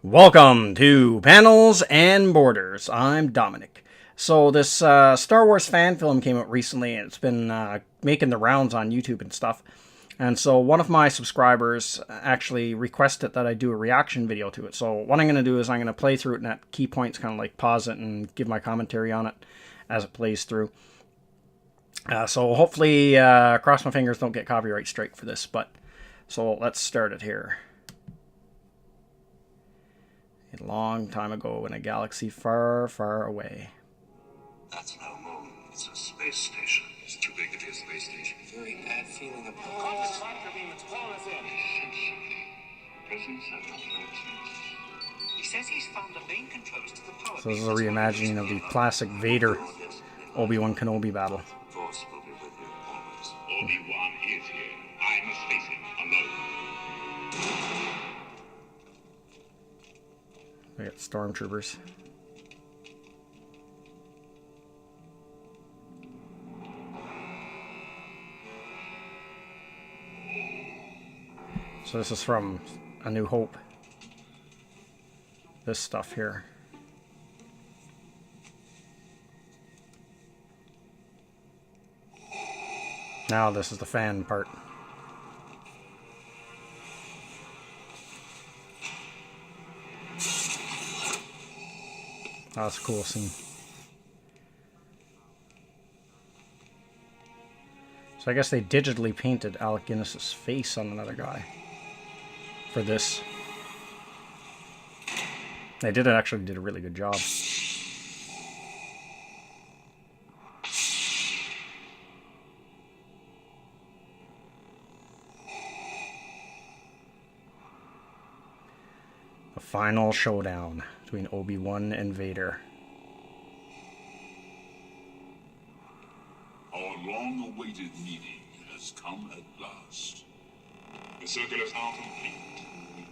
Welcome to Panels and Borders. I'm Dominic. So this Star Wars fan film came out recently, and it's been making the rounds on YouTube and stuff. And so one of my subscribers actually requested that I do a reaction video to it. So what I'm going to do is I'm going to play through it and at key points kind of like pause it and give my commentary on it as it plays through. So hopefully, cross my fingers, don't get copyright strike for this. But so let's start it here. A long time ago in a galaxy far, far away. That's no moon. It's a space station. It's too big to be a space station. Very bad feeling about it. Compass tractor beam, it's pulling us in. Presence of the He says he's found the main controls to the power. So this is a reimagining of the classic Vader Obi-Wan Kenobi battle. Force will be with you always. Obi-Wan is here. I must face him alone. We got stormtroopers. So this is from A New Hope. This stuff here. Now this is the fan part. Oh, that's a cool scene. So I guess they digitally painted Alec Guinness's face on another guy for this. They actually did a really good job. The final showdown between Obi-Wan and Vader. Our long-awaited meeting has come at last. The circle is now complete.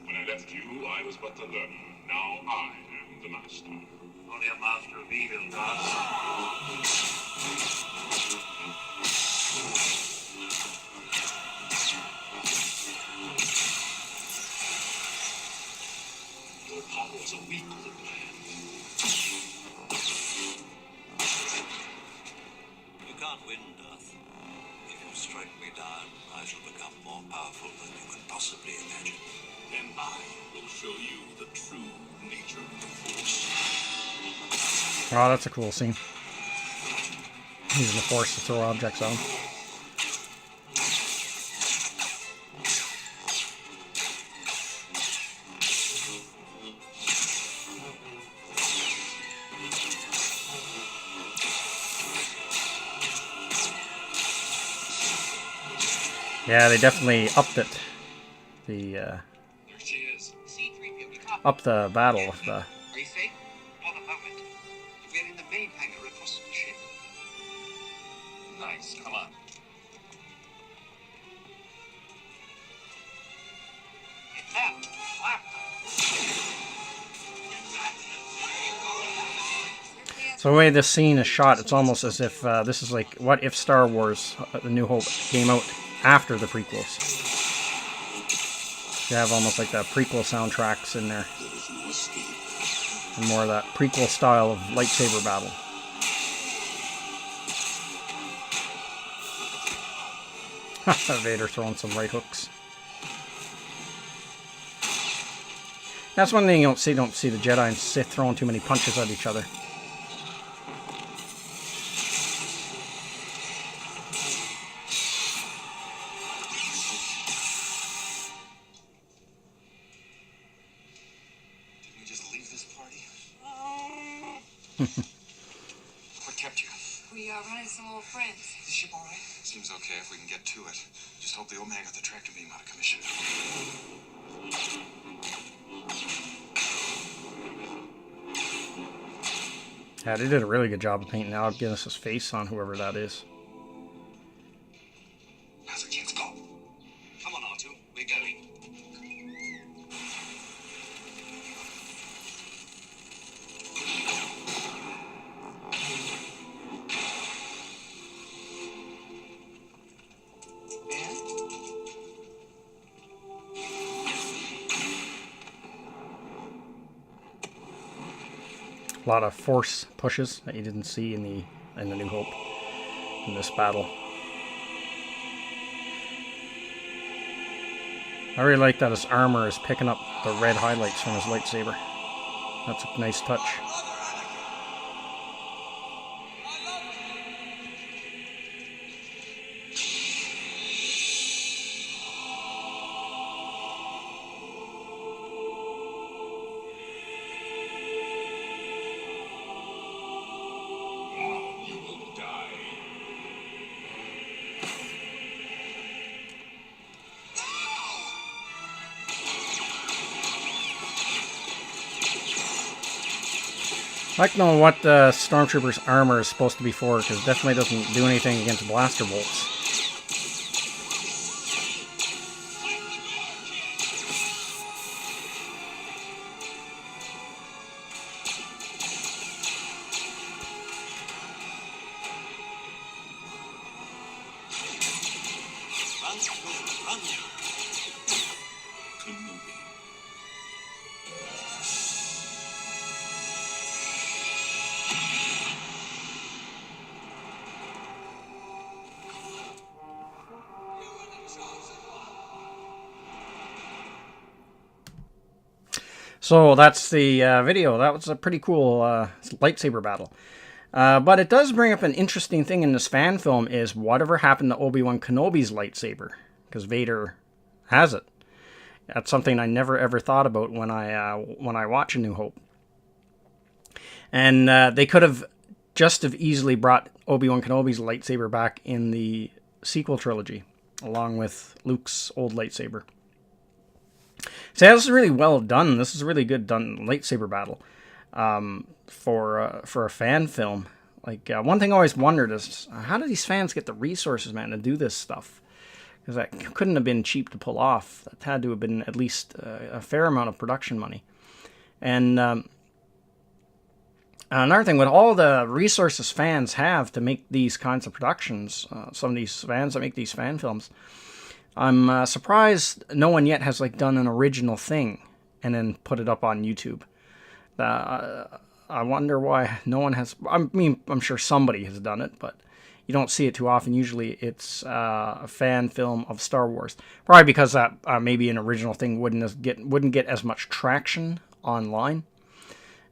When I left you, I was but the learner. Now I am the master. Only a master of evil does. Your powers are weak, little man. You can't win, Darth. If you strike me down, I shall become more powerful than you can possibly imagine. Then I will show you the true nature of the Force. Oh, that's a cool scene. Using the Force to throw objects on. Yeah, they definitely upped it. There she is. Up the battle with the. Are you safe? On a moment. We're in the main hangar across the ship. Nice, come on. Now, So the way this scene is shot, it's almost as if this is like, what if Star Wars: A New Hope came out after the prequels? You have almost like the prequel soundtracks in there, and more of that prequel style of lightsaber battle. Vader throwing some right hooks. That's one thing you don't see. Don't see the Jedi and Sith throwing too many punches at each other. Didn't we just leave this party? What kept you? We are running some old friends. Is the ship all right? Seems okay if we can get to it. Just hope the old man got the tractor beam out of commission. Yeah, they did a really good job of painting Alec Guinness's face on whoever that is. Now's our chance. Go. come on, R2. We're going. A lot of force pushes that you didn't see in the New Hope in this battle. I really like that his armor is picking up the red highlights from his lightsaber. That's a nice touch. You will die. I'd like to know what the Stormtrooper's armor is supposed to be for, because it definitely doesn't do anything against blaster bolts. Run, Luke, run. Kenobi. So that's the video. That was a pretty cool lightsaber battle. But it does bring up an interesting thing in this fan film is whatever happened to Obi-Wan Kenobi's lightsaber, because Vader has it. That's something I never ever thought about when I watch A New Hope. And they could have just have easily brought Obi-Wan Kenobi's lightsaber back in the sequel trilogy, along with Luke's old lightsaber. So yeah, this is really well done. This is a really good done lightsaber battle for a fan film. Like one thing I always wondered is how do these fans get the resources, man, to do this stuff? Because that couldn't have been cheap to pull off. That had to have been at least a fair amount of production money. And another thing, with all the resources fans have to make these kinds of productions, some of these fans that make these fan films, I'm surprised no one yet has like done an original thing and then put it up on YouTube. I wonder why no one has. I mean, I'm sure somebody has done it, but you don't see it too often. Usually, it's a fan film of Star Wars. Probably because that maybe an original thing wouldn't get as much traction online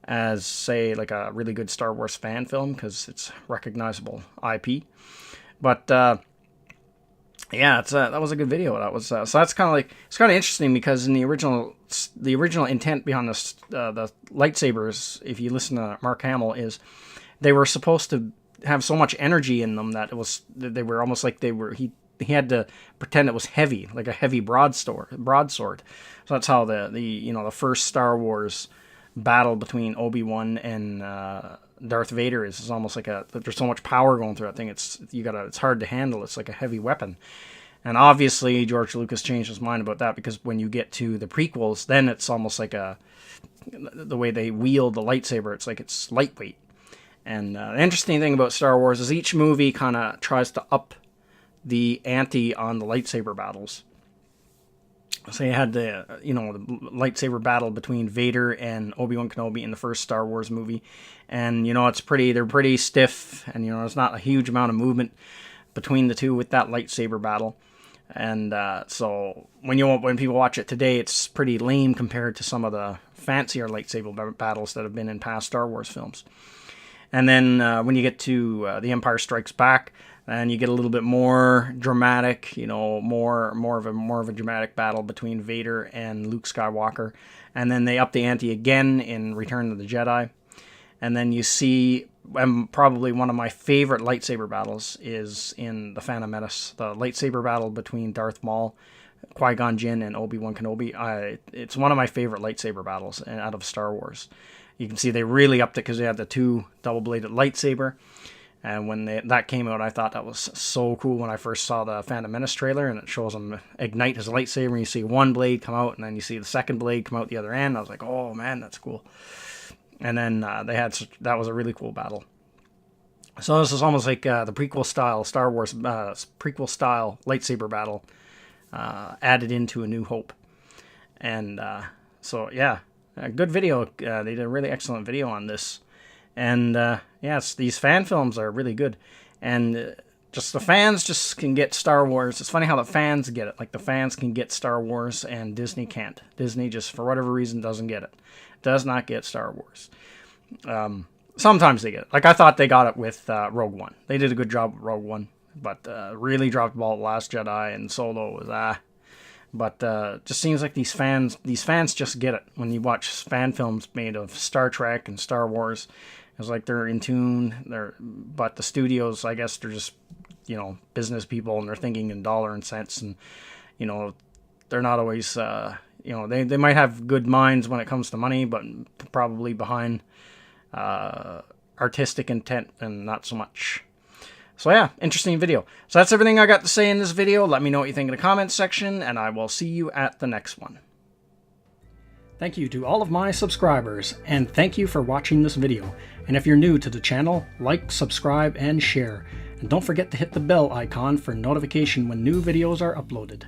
as, say, like a really good Star Wars fan film because it's recognizable IP. But yeah, that was a good video. That was so that's kind of like it's kind of interesting because in the original intent behind this the lightsabers, if you listen to Mark Hamill, is they were supposed to have so much energy in them that they were almost like he had to pretend it was heavy, like a heavy broadsword. So that's how the first Star Wars battle between Obi-Wan and Darth Vader is almost like there's so much power going through that thing. It's hard to handle. It's like a heavy weapon. And obviously George Lucas changed his mind about that because when you get to the prequels, then it's almost like the way they wield the lightsaber. It's like it's lightweight. And the interesting thing about Star Wars is each movie kind of tries to up the ante on the lightsaber battles. So you had the lightsaber battle between Vader and Obi-Wan Kenobi in the first Star Wars movie, and they're pretty stiff, and there's not a huge amount of movement between the two with that lightsaber battle, and so when people watch it today, it's pretty lame compared to some of the fancier lightsaber battles that have been in past Star Wars films. And then when you get to The Empire Strikes Back, and you get a little bit more dramatic, more of a dramatic battle between Vader and Luke Skywalker. And then they up the ante again in Return of the Jedi. And then you see probably one of my favorite lightsaber battles is in The Phantom Menace, the lightsaber battle between Darth Maul, Qui-Gon Jinn, and Obi-Wan Kenobi. It's one of my favorite lightsaber battles out of Star Wars. You can see they really upped it because they had the two double-bladed lightsaber. And when that came out, I thought that was so cool when I first saw the Phantom Menace trailer, and it shows him ignite his lightsaber, and you see one blade come out, and then you see the second blade come out the other end. I was like, oh man, that's cool. And then that was a really cool battle. So this is almost like the prequel style Star Wars prequel style lightsaber battle added into A New Hope. And so yeah, a good video. They did a really excellent video on this. And yes, these fan films are really good. And just the fans just can get Star Wars. It's funny how the fans get it. Like the fans can get Star Wars and Disney can't. Disney just, for whatever reason, doesn't get it. Does not get Star Wars. Sometimes they get it. Like I thought they got it with Rogue One. They did a good job with Rogue One. But really dropped the ball at Last Jedi, and Solo was But just seems like these fans just get it. When you watch fan films made of Star Trek and Star Wars, it's like they're in tune. But the studios, I guess, they're just, business people, and they're thinking in dollar and cents, and they're not always they might have good minds when it comes to money, but probably behind artistic intent and not so much. So yeah, interesting video. So that's everything I got to say in this video. Let me know what you think in the comments section, and I will see you at the next one. Thank you to all of my subscribers, and thank you for watching this video. And if you're new to the channel, like, subscribe, and share. And don't forget to hit the bell icon for notification when new videos are uploaded.